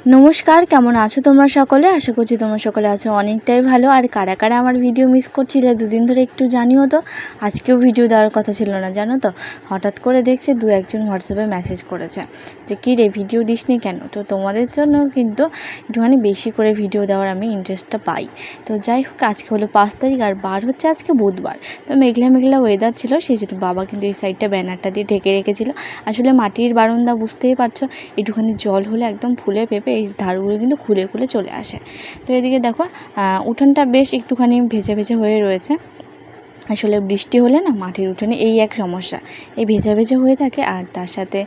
নমস্কার, কেমন আছো তোমরা সকলে? আশা করছি তোমরা সকলে আছো অনেকটাই ভালো। আর কারা কারা আমার ভিডিও মিস করছিলে দুদিন ধরে একটু জানিও তো। আজকেও ভিডিও দেওয়ার কথা ছিল না, জানো তো। হঠাৎ করে দেখছে দু একজন হোয়াটসঅ্যাপে মেসেজ করেছে যে কী রে ভিডিও দিসনি কেন। তো তোমাদের জন্য কিন্তু একটুখানি বেশি করে ভিডিও দেওয়ার আমি ইন্টারেস্টটা পাই। তো যাই হোক, আজকে হলো 5 তারিখ আর বার হচ্ছে আজকে বুধবার। তো মেঘলা মেঘলা ওয়েদার ছিল, সেই জন্য বাবা কিন্তু এই সাইডটা ব্যানারটা দিয়ে ঢেকে রেখেছিল। আসলে মাটির বারান্দা, বুঝতেই পারছো, একটুখানি জল হলে একদম ফুলে ফেপে এই ধারগুলো কিন্তু খুলে খুলে চলে আসে। তো এদিকে দেখো উঠোনটা বেশ একটুখানি ভেজা ভেজা হয়ে রয়েছে। আসলে বৃষ্টি হলে না মাটির উঠোনে এই এক সমস্যা, এই ভেজা ভেজা হয়ে থাকে। আর তার সাথে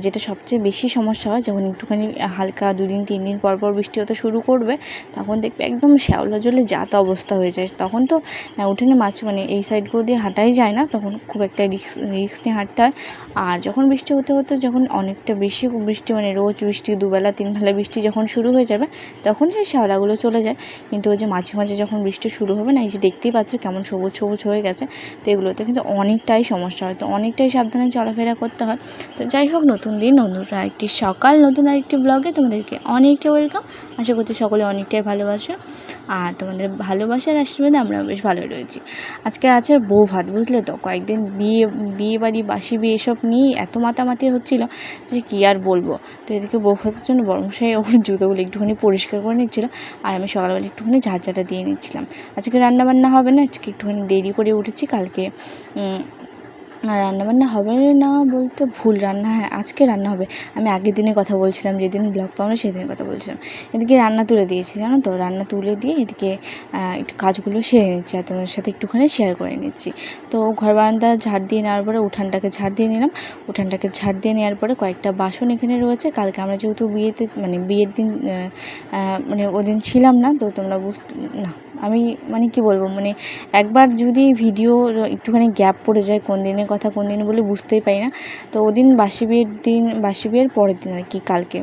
যেটা সবচেয়ে বেশি সমস্যা হয়, যখন একটুখানি হালকা 2-3 দিন পর পর বৃষ্টি হতে শুরু করবে, তখন দেখবে একদম শ্যাওলা জলে যাতা অবস্থা হয়ে যায়। তখন তো উঠোনে মানে এই সাইডগুলো দিয়ে হাঁটাই যায় না, তখন খুব একটা রিস্ক নিয়ে হাঁটতে হয়। আর যখন বৃষ্টি হতে হতে যখন অনেকটা বেশি বৃষ্টি, মানে রোজ বৃষ্টি, 2 বেলা 3 বেলা বৃষ্টি যখন শুরু হয়ে যাবে, তখন সেই শ্যাওলাগুলো চলে যায়। কিন্তু ওই যে মাঝে মাঝে যখন বৃষ্টি শুরু হবে না, এই যে দেখতেই পাচ্ছ কেমন সবুজ সবুজ হয়ে গেছে, তো এগুলোতে কিন্তু অনেকটাই সমস্যা হয়। তো অনেকটাই সাবধানে চলাফেরা করতে হয়। তো যাই হোক, নতুন দিন, নতুন আরেকটি সকাল, নতুন আরেকটি ব্লগে তোমাদেরকে অনেকটা ওয়েলকাম। আশা করছি সকলে অনেকটাই ভালোবাসো, আর তোমাদের ভালোবাসার আশীর্বাদে আমরা বেশ ভালোই রয়েছি। আজকে আছে বউ ভাত, বুঝলে তো। কয়েকদিন বিয়ে বাড়ি, বাসি বিয়ে এসব নিয়ে এত মাতামাতি হচ্ছিলো যে কী আর বলবো। তো এদিকে বউ ভাতের জন্য বড়মশাই ওর জুতোগুলো একটুখানি পরিষ্কার করে নিচ্ছিলো, আর আমি সকালবেলা একটুখানি ঝাঁঝাটা দিয়ে নিচ্ছিলাম। আজকে রান্নাবান্না হবে না, আজকে একটুখানি দেরি করে উঠেছি। কালকে রান্নাবান্না হবে না বলতে ভুল, হ্যাঁ আজকে রান্না হবে। আমি আগের দিনের কথা বলছিলাম, যেদিন ব্লগ পাবো না সেদিনের কথা বলছিলাম। এদিকে রান্না তুলে দিয়েছি, জানো তো। রান্না তুলে দিয়ে এদিকে একটু কাজগুলো সেরে নিচ্ছি, আর তোমাদের সাথে একটুখানি শেয়ার করে নিচ্ছি। তো ঘর বারান্দা ঝাড় দিয়ে নেওয়ার পরে উঠানটাকে ঝাড় দিয়ে নিলাম। উঠানটাকে ঝাড় দিয়ে নেওয়ার পরে কয়েকটা বাসন এখানে রয়েছে। কালকে আমরা যেহেতু বিয়ের দিন ওদিন ছিলাম না, তো তোমরা না আমি কি বলবো, একবার যদি ভিডিও একটুখানি গ্যাপ পড়ে যায়, কোন দিনের কথা কোন দিন বলে বুঝতেই পারি না। তো ওদিন বাসি বিয়ের পরের দিন আর কি, কালকে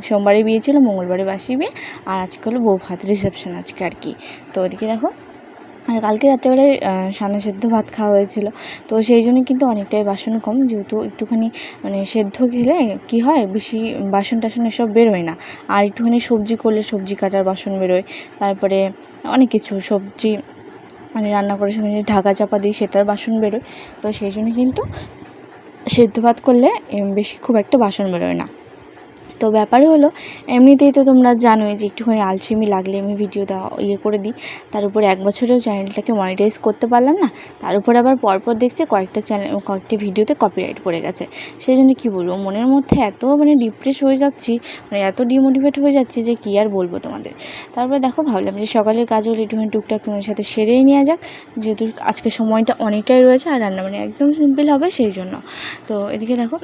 সোমবারে বিয়ে ছিল, মঙ্গলবারে বাসি বিয়ে, আর আজকে হলো বউ ভাত রিসেপশন আজকে আর কি। তো ওদিকে দেখো, আর কালকে রাত্রেবেলায় সানা সেদ্ধ ভাত খাওয়া হয়েছিল, তো সেই জন্য কিন্তু অনেকটাই বাসন কম, যেহেতু একটুখানি সেদ্ধ খেলে কি হয়, বেশি বাসন টাসন এসব বেরোয় না। আর একটুখানি সবজি করলে সবজি কাটার বাসন বেরোয়, তারপরে অনেক কিছু সবজি রান্না করে সময় ঢাকা চাপা দিই, সেটার বাসন বেরোয়। তো সেই জন্য কিন্তু সেদ্ধ ভাত করলে বেশি খুব একটা বাসন বেরোয় না। তো ব্যাপারে হলো, এমনিতেই তো তোমরা জানোই যে একটুখানি আলসেমি লাগলে আমি ভিডিও করে দিই। তার উপরে 1 বছরেও চ্যানেলটাকে মনিটাইজ করতে পারলাম না, তার উপরে আবার পরপর দেখছে কয়েকটি ভিডিওতে কপিরাইট পড়ে গেছে। সেই জন্য কী বলবো, মনের মধ্যে এত ডিপ্রেস হয়ে যাচ্ছি, এত ডিমোটিভেট হয়ে যাচ্ছি যে কী আর বলবো তোমাদের। তারপরে দেখো, ভাবলাম যে সকালের কাজগুলো একটুখানি টুকটাক তোমাদের সাথে সেরেই নেওয়া যাক, যেহেতু আজকে সময়টা অনেকটাই রয়েছে, আর রান্না একদম সিম্পল হবে সেই জন্য। তো এদিকে দেখো,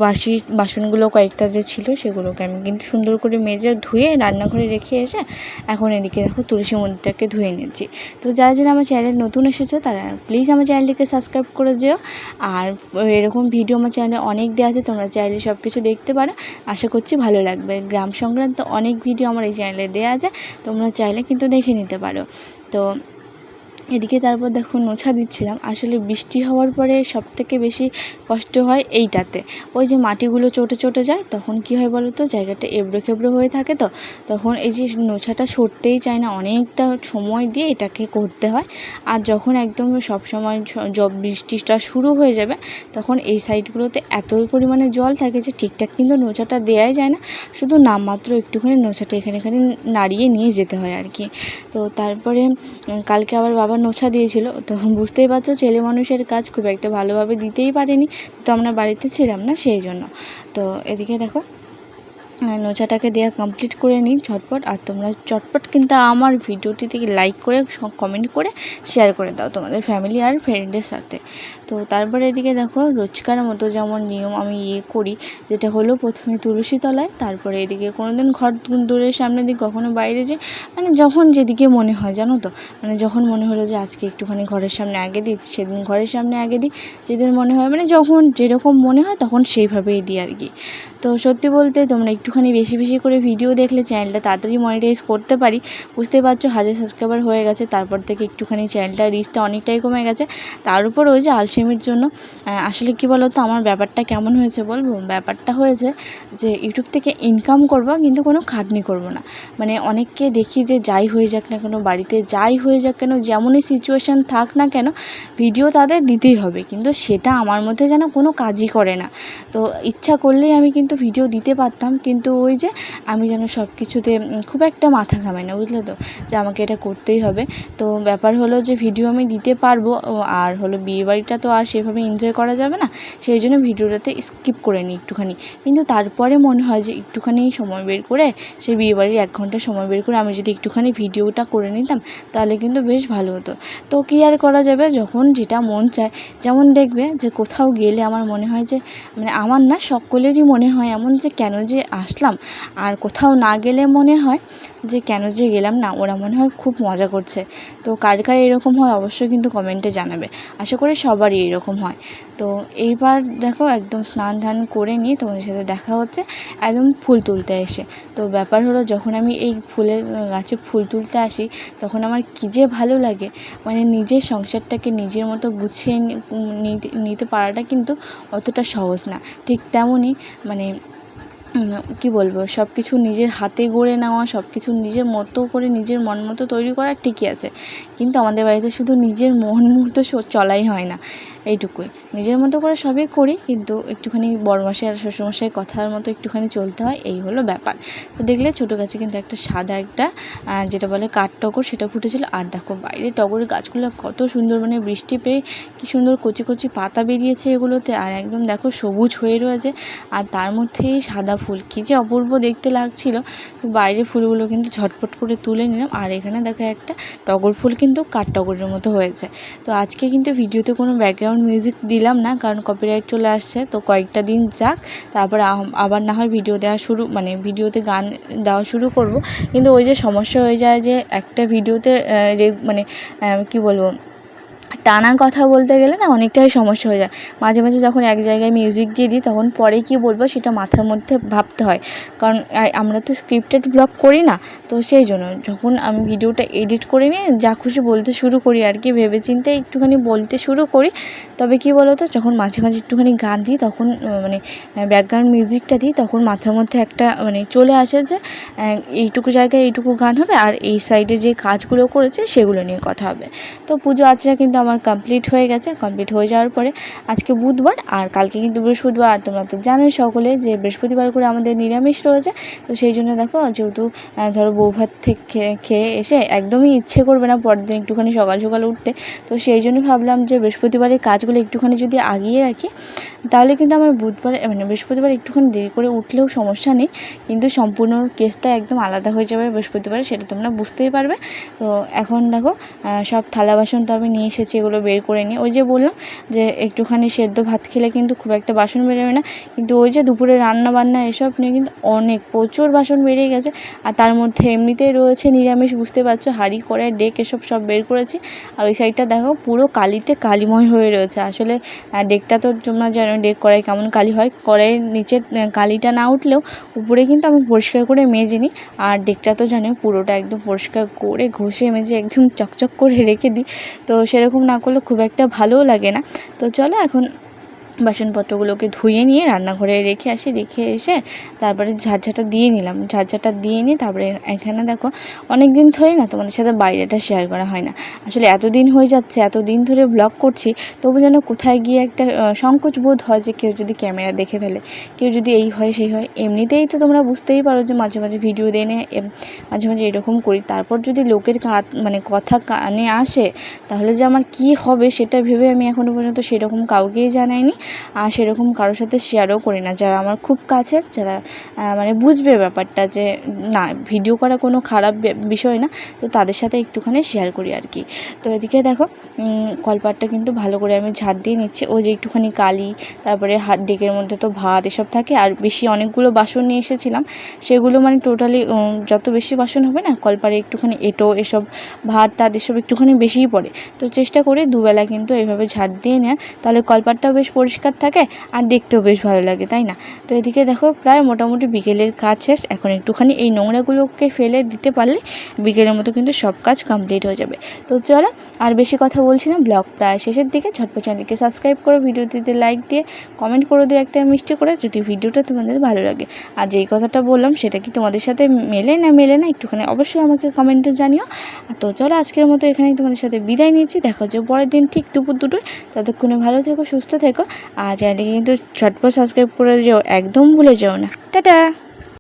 বাসি বাসনগুলো কয়েকটা যে ছিল সেগুলোকে আমি কিন্তু সুন্দর করে মেজে ধুয়ে রান্নাঘরে রেখে এসে এখন এদিকে দেখো তুলসী মন্দিরটাকে ধুয়ে নিচ্ছি। তো যারা যারা আমার চ্যানেলে নতুন এসেছো তারা প্লিজ আমার চ্যানেলটিকে সাবস্ক্রাইব করে যেও। আর এরকম ভিডিও আমার চ্যানেলে অনেক দেওয়া আছে, তোমরা চাইলে সব কিছু দেখতে পারো। আশা করছি ভালো লাগবে। গ্রাম সংক্রান্ত অনেক ভিডিও আমার এই চ্যানেলে দেওয়া আছে, তোমরা চাইলে কিন্তু দেখে নিতে পারো। তো এদিকে তারপর দেখো নোছা দিচ্ছিলাম। আসলে বৃষ্টি হওয়ার পরে সবথেকে বেশি কষ্ট হয় এইটাতে, ওই যে মাটিগুলো চটে যায়, তখন কি হয় বলো তো, জায়গাটা এবড়ো খেবড়ো হয়ে থাকে। তো তখন এই যে নোছাটা সরতেই চায় না, অনেকটা সময় দিয়ে এটাকে করতে হয়। আর যখন একদম সবসময় বৃষ্টিটা শুরু হয়ে যাবে, তখন এই সাইডগুলোতে এত পরিমাণে জল থাকে যে ঠিকঠাক কিন্তু নোছাটা দেওয়াই যায় না, শুধু নামমাত্র একটুখানি নোছাটা এখানে নাড়িয়ে নিয়ে যেতে হয় আর কি। তো তারপরে কালকে আবার বাবা নোছা দিয়েছিল, তো বুঝতেই পারছো ছেলে মানুষের কাজ খুব একটা ভালোভাবে দিতেই পারেনি, তো আমরা বাড়িতে ছিলাম না সেই জন্য। তো এদিকে দেখো, নোচাটাকে দেওয়া কমপ্লিট করে নিই ঝটপট। আর তোমরা চটপট কিন্তু আমার ভিডিওটিতে লাইক করে কমেন্ট করে শেয়ার করে দাও তোমাদের ফ্যামিলি আর ফ্রেন্ডের সাথে। তো তারপরে এদিকে দেখো, রোজকার মতো যেমন নিয়ম আমি করি, যেটা হলো প্রথমে তুলসী তলায়, তারপরে এদিকে কোনো দিন ঘর দূরের সামনে দিই, কখনো বাইরে যাই, যখন যেদিকে মনে হয়, জানো তো। যখন মনে হলো যে আজকে একটুখানি ঘরের সামনে আগে দিই, সেদিন ঘরের সামনে আগে দিই। যেদিন মনে হয় যখন যেরকম মনে হয় তখন সেইভাবেই দিই আর কি। তো তো সত্যি বলতে তোমরা একটুখানি বেশি বেশি করে ভিডিও দেখলে চ্যানেলটা তাড়াতাড়ি মনিটাইজ করতে পারি। বুঝতেই পারছো 1000 সাবস্ক্রাইবার হয়ে গেছে, তারপর থেকে একটুখানি চ্যানেলটার রিচটা অনেকটাই কমে গেছে। তার উপর ওই যে আলসেমির জন্য আসলে কি বলো তো আমার ব্যাপারটা কেমন হয়েছে বলবো। ব্যাপারটা হয়েছে যে ইউটিউব থেকে ইনকাম করবো কিন্তু কোনো খাটনি করবো না। মানে অনেককে দেখি যে যাই হয়ে যাক না কেন, বাড়িতে যাই হয়ে যাক কেন, যেমনই সিচুয়েশান থাক না কেন, ভিডিও তাদের দিতেই হবে, কিন্তু সেটা আমার মধ্যে যেন কোনো কাজই করে না। তো ইচ্ছা করলেই আমি কিন্তু ভিডিও দিতে পারতাম, কিন্তু ওই যে আমি যেন সব কিছুতে খুব একটা মাথা ঘামাই না, বুঝলে তো, যে আমাকে এটা করতেই হবে। তো ব্যাপার হলো যে ভিডিও আমি দিতে পারবো, আর হলো বিয়েবাড়িটা তো আর সেভাবে এনজয় করা যাবে না, সেই জন্য ভিডিওটাতে স্কিপ করে নিই একটুখানি। কিন্তু তারপরে মনে হয় যে একটুখানি সময় বের করে সেই বিয়েবাড়ির 1 ঘন্টা সময় বের করে আমি যদি একটুখানি ভিডিওটা করে নিতাম তাহলে কিন্তু বেশ ভালো হতো। তো কী আর করা যাবে, যখন যেটা মন চায়। যেমন দেখবে যে কোথাও গেলে আমার মনে হয় যে, মানে আমার না সকলেরই মনে হয় এমন যে কেন যে আসলাম, আর কোথাও না গেলে মনে হয় যে কেন যে গেলাম না, ওরা মনে হয় খুব মজা করছে। তো কার কার এরকম হয় অবশ্যই কিন্তু কমেন্টে জানাবে, আশা করি সবারই এরকম হয়। তো এইবার দেখো একদম স্নান ধান করে নিয়ে তোমাদের সাথে দেখা হচ্ছে একদম ফুল তুলতে এসে। তো ব্যাপার হলো যখন আমি এই ফুলের গাছে ফুল তুলতে আসি তখন আমার কী যে ভালো লাগে। মানে নিজের সংসারটাকে নিজের মতো গুছিয়ে নিতে পারাটা কিন্তু অতটা সহজ না। ঠিক তেমনই মানে কী বলবো, সব কিছু নিজের হাতে গড়ে নেওয়া, সব কিছু নিজের মতো করে নিজের মন মতো তৈরি করা ঠিকই আছে, কিন্তু আমাদের বাড়িতে শুধু নিজের মন মতো চলাই হয় না, এইটুকুই। নিজের মতো করে সবই করি, কিন্তু একটুখানি বড়মশাই আর শ্বশুরমশাই কথার মতো একটুখানি চলতে হয়, এই হলো ব্যাপার। তো দেখলে ছোটো গাছে কিন্তু একটা সাদা একটা যেটা বলে কাঠ টগর, সেটা ফুটেছিল। আর দেখো বাইরে টগরের গাছগুলো কত সুন্দর, মানে বৃষ্টি পেয়ে কী সুন্দর কচি কচি পাতা বেরিয়েছে এগুলোতে, আর একদম দেখো সবুজ হয়ে রয়েছে, আর তার মধ্যেই সাদা ফুল, কী যে অপূর্ব দেখতে লাগছিল। তো বাইরের ফুলগুলো কিন্তু ঝটপট করে তুলে নিলাম, আর এখানে দেখো একটা টগর ফুল কিন্তু কাঠ টগরের মতো হয়েছে। তো আজকে কিন্তু ভিডিওতে কোনো ব্যাকগ্রাউন্ড মিউজিক দিলাম না, কারণ কপিরাইট চলে আসছে। তো কয়েকটা দিন যাক, তারপর আবার না হয় ভিডিও দেওয়া মানে ভিডিওতে গান দেওয়া শুরু করব। কিন্তু ওই যে সমস্যা হয়ে যায় যে একটা ভিডিওতে মানে কী বলবো, টানা কথা বলতে গেলে না অনেকটাই সমস্যা হয়ে যায়। মাঝে মাঝে যখন এক জায়গায় মিউজিক দিয়ে দিই তখন পরে কী বলবো সেটা মাথার মধ্যে ভাবতে হয়, কারণ আমরা তো স্ক্রিপ্টেড ব্লগ করি না। তো সেই জন্য যখন আমি ভিডিওটা এডিট করে নিয়ে যা খুশি বলতে শুরু করি আর কি, ভেবেচিন্তে একটুখানি বলতে শুরু করি। তবে কী বলো তো, যখন মাঝে মাঝে একটুখানি গান দিই তখন মানে ব্যাকগ্রাউন্ড মিউজিকটা দিই, তখন মাথার মধ্যে একটা মানে চলে আসে যে এইটুকু জায়গায় এইটুকু গান হবে, আর এই সাইডে যে কাজগুলো করেছে সেগুলো নিয়ে কথা হবে। তো পুজো আর্চা কিন্তু আমার কমপ্লিট হয়ে গেছে। কমপ্লিট হয়ে যাওয়ার পরে আজকে বুধবার আর কালকে কিন্তু বৃহস্পতিবার, আর তোমরা তো জানোই সকলে যে বৃহস্পতিবার করে আমাদের নিরামিষ রয়েছে। তো সেই জন্য দেখো, যেহেতু ধরো বউ ভাত থেকে খেয়ে এসে একদমই ইচ্ছে করবে না পরের দিন একটুখানি সকাল সকাল উঠতে, তো সেই জন্য ভাবলাম যে বৃহস্পতিবারের কাজগুলো একটুখানি যদি আগিয়ে রাখি তাহলে কিন্তু আমার বুধবারে মানে বৃহস্পতিবার একটুখানি দেরি করে উঠলেও সমস্যা নেই, কিন্তু সম্পূর্ণ কেসটা একদম আলাদা হয়ে যাবে বৃহস্পতিবারে, সেটা তোমরা বুঝতেই পারবে। তো এখন দেখো সব থালা বাসন তো আমি নিয়ে এসেছি, এগুলো বের করে নিয়ে, ওই যে বললাম যে একটুখানি সেদ্ধ ভাত খেলে কিন্তু খুব একটা বাসন বেরোবে না, কিন্তু ওই যে দুপুরে রান্না বান্না এসব নিয়ে কিন্তু প্রচুর বাসন বেরিয়ে গেছে। আর তার মধ্যে এমনিতেই রয়েছে নিরামিষ, বুঝতে পারছো, হাঁড়ি কড়াই ডেক এসব সব বের করেছি। আর ওই সাইডটা দেখো পুরো কালিতে কালিময় হয়ে রয়েছে। আসলে ডেকটা তো তোমরা জানো ডেক কড়াই কেমন কালি হয়, কড়াইয়ের নিচে কালিটা না উঠলেও উপরে কিন্তু আমি পরিষ্কার করে মেজে নিই, আর ডেকটা তো জানো পুরোটা একদম পরিষ্কার করে ঘষে মেজে একদম চকচক করে রেখে দিই। তো সেরকম না করলে খুব একটা ভালোও লাগে না। তো চলো এখন বাসনপত্রগুলোকে ধুয়ে নিয়ে রান্নাঘরে রেখে আসি, রেখে এসে তারপরে ঝাঁঝাটা দিয়ে নিলাম। ঝাঁঝাটা দিয়ে নিয়ে তারপরে এখানে দেখো অনেক দিন ধরে না তোমাদের সাথে বাইরেটা শেয়ার করা হয় না। আসলে এতদিন হয়ে যাচ্ছে, এতদিন ধরে ব্লগ করছি, তবু যেন কোথায় গিয়ে একটা সংকোচ বোধ হয় যে কেউ যদি ক্যামেরা দেখে ফেলে, কেউ যদি এই হয় সেই হয়। এমনিতেই তো তোমরা বুঝতেই পারো যে মাঝে মাঝে ভিডিও দিয়ে মাঝে মাঝে এরকম করি, তারপর যদি লোকের মানে কথা কানে আসে তাহলে যে আমার কী হবে সেটা ভেবে আমি এখনও পর্যন্ত সেরকম কাউকেই জানাইনি, আর সেরকম কারোর সাথে শেয়ারও করি না। যারা আমার খুব কাছের, যারা মানে বুঝবে ব্যাপারটা যে না ভিডিও করা কোনো খারাপ বিষয় না, তো তাদের সাথে একটুখানি শেয়ার করি আর কি। তো এদিকে দেখো কলপাটটা কিন্তু ভালো করে আমি ঝাড় দিয়ে নিচ্ছি। ওই যে একটুখানি কালি, তারপরে ডেকের মধ্যে তো ভাত এসব থাকে, আর বেশি অনেকগুলো বাসন নিয়ে এসেছিলাম, সেগুলো মানে টোটালি যত বেশি বাসন হবে না কলপারে একটুখানি এসব ভাত টাত এসব একটুখানি বেশিই পড়ে। তো চেষ্টা করি দুবেলা কিন্তু এইভাবে ঝাড় দিয়ে নেওয়ার, তাহলে কলপাটটাও বেশ পরিষ্কার পরিষ্কার থাকে আর দেখতেও বেশ ভালো লাগে, তাই না? তো এদিকে দেখো প্রায় মোটামুটি বিকেলের কাজ শেষ। এখন একটুখানি এই নোংরাগুলোকে ফেলে দিতে পারলে বিকেলের মতো কিন্তু সব কাজ কমপ্লিট হয়ে যাবে। তো চলো আর বেশি কথা বলছি না, ব্লগ প্রায় শেষের দিকে। ঝটপট চ্যানেলকে সাবস্ক্রাইব করো, ভিডিওটিতে লাইক দিয়ে কমেন্ট করে দিও একটা মিষ্টি করে যদি ভিডিওটা তোমাদের ভালো লাগে। আর যেই কথাটা বললাম সেটা কি তোমাদের সাথে মেলে না একটুখানি অবশ্যই আমাকে কমেন্টে জানিও। তো চলো আজকের মতো এখানেই তোমাদের সাথে বিদায় নিচ্ছি। দেখা হচ্ছে পরের দিন ঠিক দুপুর 2টোয়। ততক্ষণে ভালো থেকো, সুস্থ থেকো। আর চ্যানেলকে কিন্তু ঝটপট সাবস্ক্রাইব করে যেও, একদম ভুলে যেও না। টাটা।